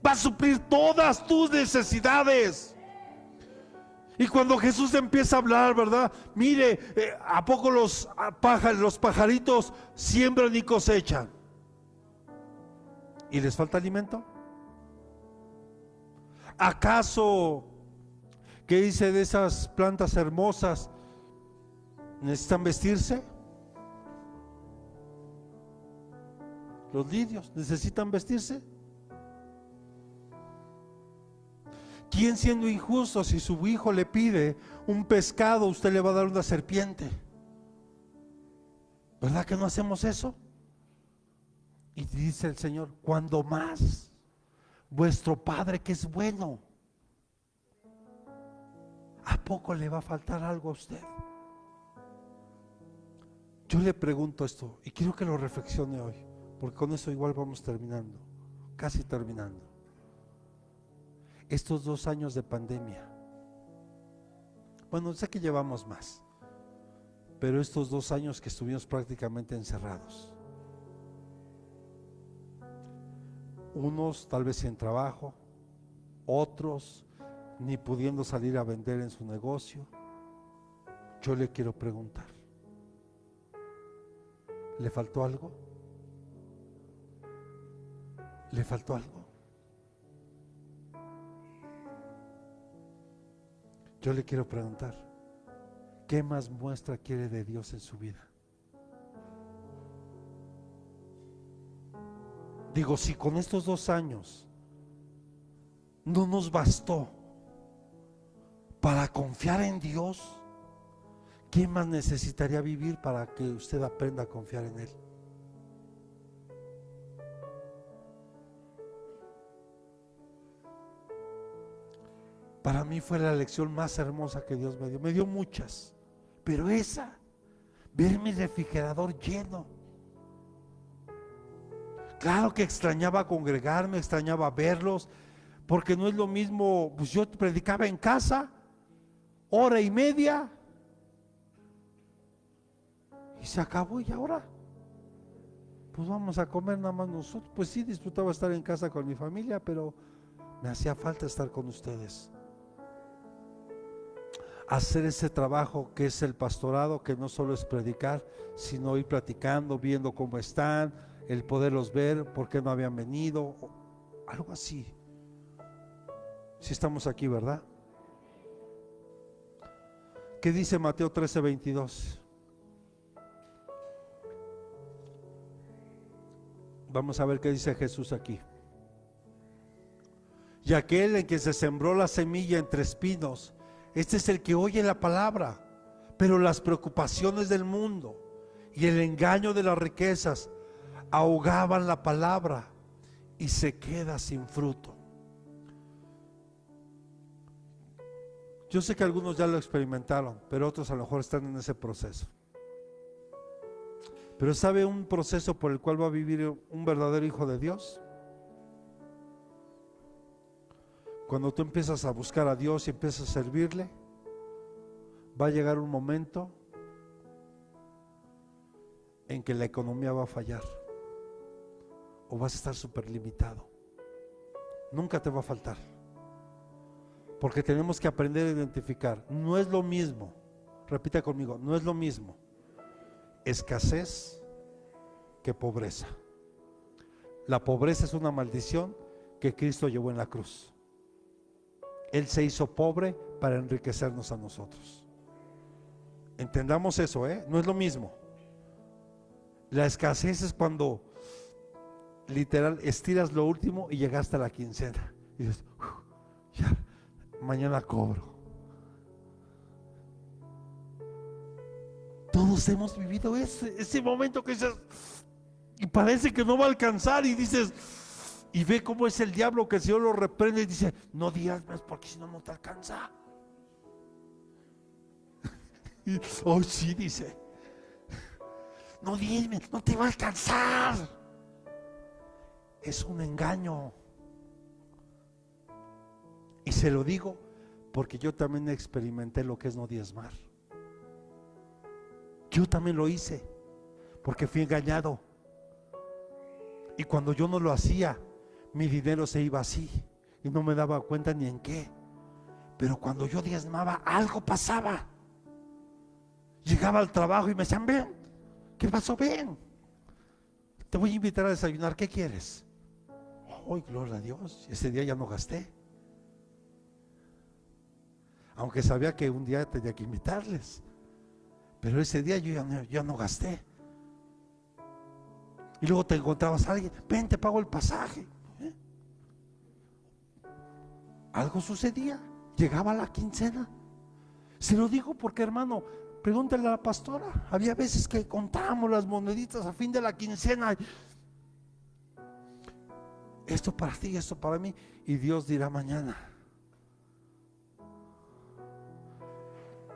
Va a suplir todas tus necesidades. Y cuando Jesús empieza a hablar, ¿verdad? Mire, ¿a poco los pajaritos siembran y cosechan? ¿Y les falta alimento? ¿Acaso, qué dice de esas plantas hermosas, necesitan vestirse? Los lirios necesitan vestirse. ¿Quién, siendo injusto, si su hijo le pide un pescado, usted le va a dar una serpiente? ¿Verdad que no hacemos eso? Y dice el Señor, cuando más vuestro Padre que es bueno, ¿a poco le va a faltar algo a usted? Yo le pregunto esto y quiero que lo reflexione hoy, porque con eso igual vamos terminando, casi terminando. Estos 2 años de pandemia, bueno, sé que llevamos más, pero estos 2 años que estuvimos prácticamente encerrados, unos tal vez sin trabajo, otros ni pudiendo salir a vender en su negocio, yo le quiero preguntar, ¿le faltó algo? ¿Le faltó algo? Yo le quiero preguntar, ¿qué más muestra quiere de Dios en su vida? Digo, si con estos 2 años no nos bastó para confiar en Dios, ¿qué más necesitaría vivir para que usted aprenda a confiar en Él? Para mí fue la lección más hermosa que Dios me dio. Me dio muchas, pero esa, ver mi refrigerador lleno. Claro que extrañaba congregarme, extrañaba verlos, porque no es lo mismo, pues yo predicaba en casa, 1:30, y se acabó, y ahora, pues vamos a comer nada más nosotros. Pues sí, disfrutaba estar en casa con mi familia, pero me hacía falta estar con ustedes. Hacer ese trabajo que es el pastorado, que no solo es predicar, sino ir platicando, viendo cómo están, el poderlos ver, por qué no habían venido, algo así. Si estamos aquí, ¿verdad? ¿Qué dice Mateo 13:22? Vamos a ver qué dice Jesús aquí. Y aquel en que se sembró la semilla entre espinos, este es el que oye la palabra, pero las preocupaciones del mundo y el engaño de las riquezas ahogaban la palabra y se queda sin fruto. Yo sé que algunos ya lo experimentaron, pero otros a lo mejor están en ese proceso. Pero ¿sabe un proceso por el cual va a vivir un verdadero hijo de Dios? Cuando tú empiezas a buscar a Dios y empiezas a servirle, va a llegar un momento en que la economía va a fallar o vas a estar súper limitado. Nunca te va a faltar, porque tenemos que aprender a identificar. No es lo mismo, repita conmigo, no es lo mismo escasez que pobreza. La pobreza es una maldición que Cristo llevó en la cruz. Él se hizo pobre para enriquecernos a nosotros. Entendamos eso, no es lo mismo. La escasez es cuando literal estiras lo último y llegaste a la quincena y dices, ya, mañana cobro. Todos hemos vivido ese momento que dices, y parece que no va a alcanzar, y dices, y ve cómo es el diablo, que el Señor lo reprende y dice, no digas más porque si no, no te alcanza. Y, oh sí, dice, no dime, no te va a alcanzar. Es un engaño. Y se lo digo porque yo también experimenté lo que es no diezmar. Yo también lo hice porque fui engañado. Y cuando yo no lo hacía, mi dinero se iba así y no me daba cuenta ni en qué. Pero cuando yo diezmaba, algo pasaba. Llegaba al trabajo y me decían, ven, ¿qué pasó? Ven, te voy a invitar a desayunar, ¿qué quieres? ¡Ay, gloria a Dios! Ese día ya no gasté, aunque sabía que un día tenía que invitarles, pero ese día yo ya no gasté. Y luego te encontrabas a alguien, ven, te pago el pasaje. Algo sucedía, llegaba la quincena. Se lo digo porque, hermano, pregúntale a la pastora. Había veces que contábamos las moneditas a fin de la quincena. Esto para ti, esto para mí. Y Dios dirá mañana.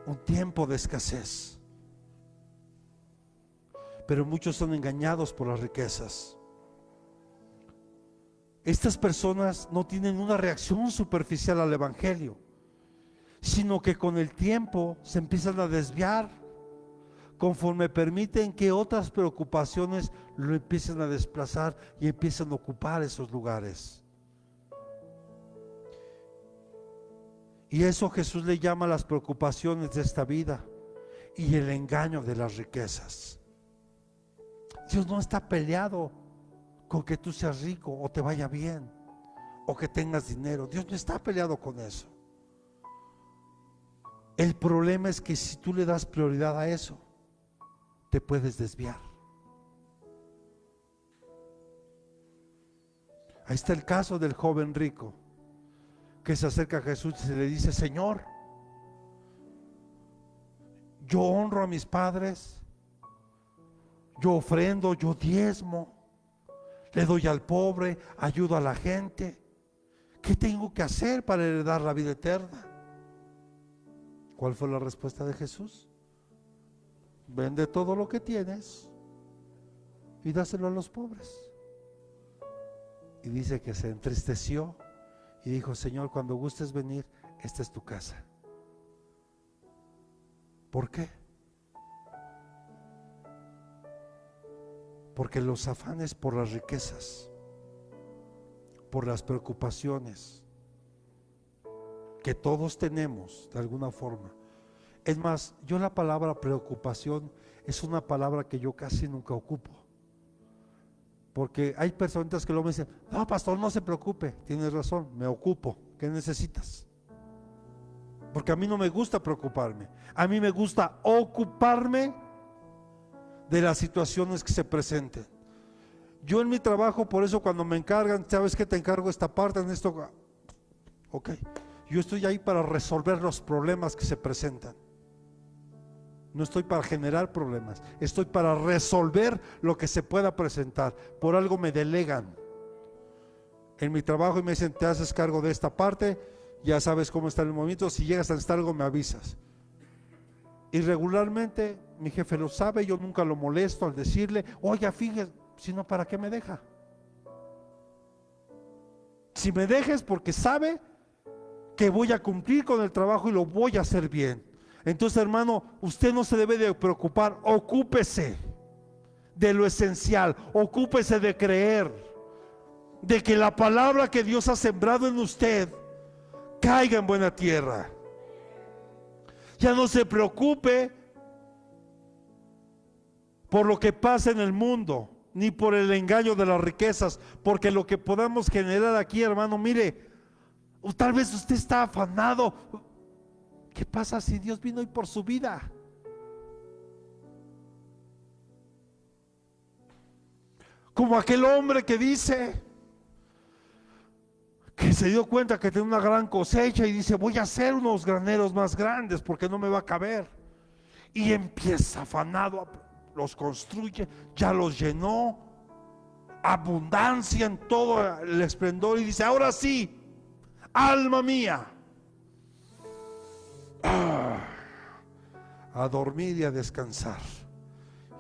Un tiempo de escasez. Pero muchos son engañados por las riquezas. Estas personas no tienen una reacción superficial al evangelio, sino que con el tiempo se empiezan a desviar conforme permiten que otras preocupaciones lo empiecen a desplazar y empiezan a ocupar esos lugares. Y eso Jesús le llama las preocupaciones de esta vida y el engaño de las riquezas. Dios no está peleado con que tú seas rico o te vaya bien o que tengas dinero. Dios no está peleado con eso. El problema es que si tú le das prioridad a eso, te puedes desviar. Ahí está el caso del joven rico que se acerca a Jesús y se le dice, Señor, yo honro a mis padres, yo ofrendo, yo diezmo, le doy al pobre, ayudo a la gente. ¿Qué tengo que hacer para heredar la vida eterna? ¿Cuál fue la respuesta de Jesús? Vende todo lo que tienes y dáselo a los pobres. Y dice que se entristeció y dijo, Señor, cuando gustes venir, esta es tu casa. ¿Por qué? Porque los afanes por las riquezas, por las preocupaciones que todos tenemos de alguna forma. Es más, yo la palabra preocupación es una palabra que yo casi nunca ocupo. Porque hay personas que luego me dicen, no, pastor, no se preocupe. Tienes razón, me ocupo. ¿Qué necesitas? Porque a mí no me gusta preocuparme. A mí me gusta ocuparme de las situaciones que se presenten. Yo en mi trabajo, por eso cuando me encargan, ¿sabes qué? Te encargo esta parte, en esto. Ok, yo estoy ahí para resolver los problemas que se presentan. No estoy para generar problemas, estoy para resolver lo que se pueda presentar. Por algo me delegan en mi trabajo y me dicen, te haces cargo de esta parte, ya sabes cómo está el movimiento, si llegas a necesitar algo me avisas. Y regularmente mi jefe lo sabe, yo nunca lo molesto al decirle, oye, fíjese, sino ¿para qué me deja? Si me dejes porque sabe que voy a cumplir con el trabajo y lo voy a hacer bien. Entonces, hermano, usted no se debe de preocupar, ocúpese de lo esencial, ocúpese de creer, de que la palabra que Dios ha sembrado en usted caiga en buena tierra. Ya no se preocupe por lo que pasa en el mundo, ni por el engaño de las riquezas, porque lo que podamos generar aquí, hermano, mire, o tal vez usted está afanado. ¿Qué pasa si Dios vino hoy por su vida? Como aquel hombre que dice que se dio cuenta que tenía una gran cosecha y dice: voy a hacer unos graneros más grandes porque no me va a caber. Y empieza afanado, los construye, ya los llenó, abundancia en todo el esplendor, y dice: ahora sí, alma mía, a dormir y a descansar.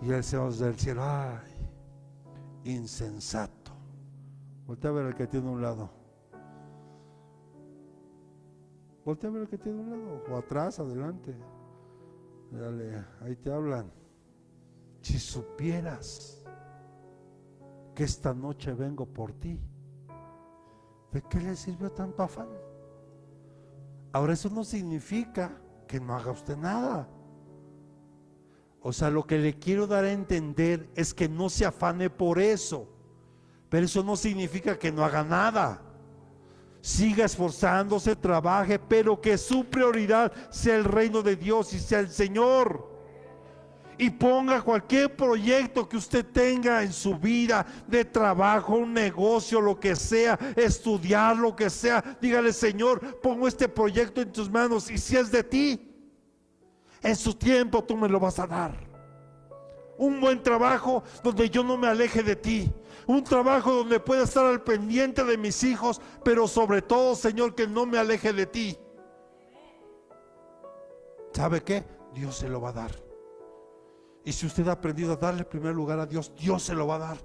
Y el Señor del cielo: ay, insensato. Voltea a ver al que tiene a un lado. Voltea a ver al que tiene a un lado, o atrás, adelante. Dale, ahí te hablan. Si supieras que esta noche vengo por ti, ¿de qué le sirvió tanto afán? Ahora, eso no significa que no haga usted nada. O sea, lo que le quiero dar a entender es que no se afane por eso, pero eso no significa que no haga nada. Siga esforzándose, trabaje, pero que su prioridad sea el reino de Dios y sea el Señor. Y ponga cualquier proyecto que usted tenga en su vida, de trabajo, un negocio, lo que sea, estudiar, lo que sea. Dígale: Señor, pongo este proyecto en tus manos, y si es de ti, en su tiempo tú me lo vas a dar. Un buen trabajo donde yo no me aleje de ti. Un trabajo donde pueda estar al pendiente de mis hijos, pero sobre todo, Señor, que no me aleje de ti. ¿Sabe qué? Dios se lo va a dar. Y si usted ha aprendido a darle primer lugar a Dios, Dios se lo va a dar.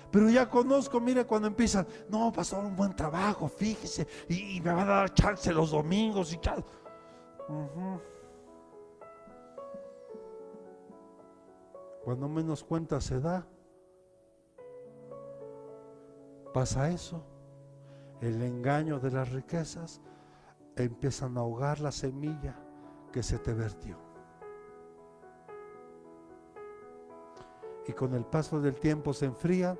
Pero ya conozco, mire, cuando empiezan: no, pastor, un buen trabajo, fíjese, y me va a dar chance los domingos y chance. Cuando menos cuenta se da, pasa eso. El engaño de las riquezas empiezan a ahogar la semilla que se te vertió. Y con el paso del tiempo se enfría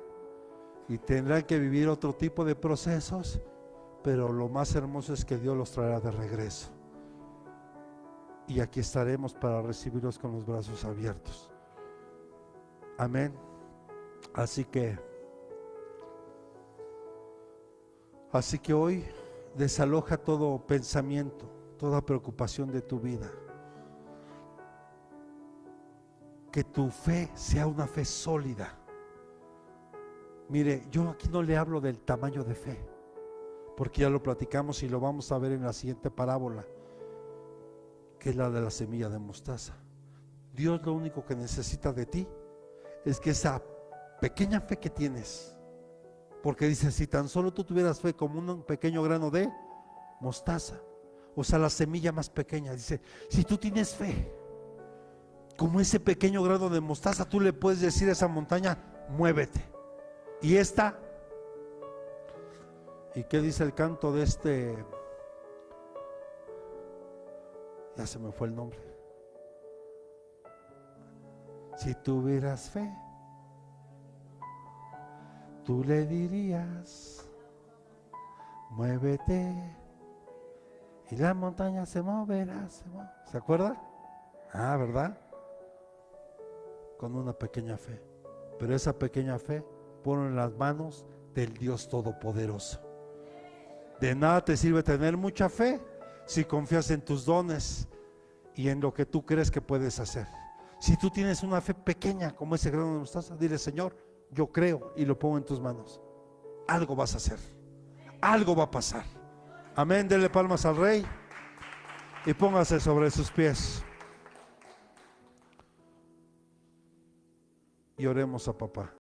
y tendrán que vivir otro tipo de procesos, pero lo más hermoso es que Dios los traerá de regreso. Y aquí estaremos para recibirlos con los brazos abiertos. Amén. Así que hoy desaloja todo pensamiento, toda preocupación de tu vida. Que tu fe sea una fe sólida. Mire, yo aquí no le hablo del tamaño de fe, porque ya lo platicamos y lo vamos a ver en la siguiente parábola, que es la de la semilla de mostaza. Dios lo único que necesita de ti es que esa pequeña fe que tienes, porque dice: si tan solo tú tuvieras fe como un pequeño grano de mostaza, o sea, la semilla más pequeña, dice, si tú tienes fe como ese pequeño grano de mostaza, tú le puedes decir a esa montaña: muévete. Y esta, ¿y qué dice el canto de este? Ya se me fue el nombre. Si tuvieras fe, tú le dirías: muévete, y la montaña se moverá. ¿Se acuerda? Ah, ¿verdad? Con una pequeña fe. Pero esa pequeña fe, ponla en las manos del Dios Todopoderoso. De nada te sirve tener mucha fe si confías en tus dones y en lo que tú crees que puedes hacer. Si tú tienes una fe pequeña como ese grano de mostaza, dile: Señor, yo creo y lo pongo en tus manos. Algo vas a hacer, algo va a pasar. Amén. Dele palmas al Rey y póngase sobre sus pies y oremos a papá.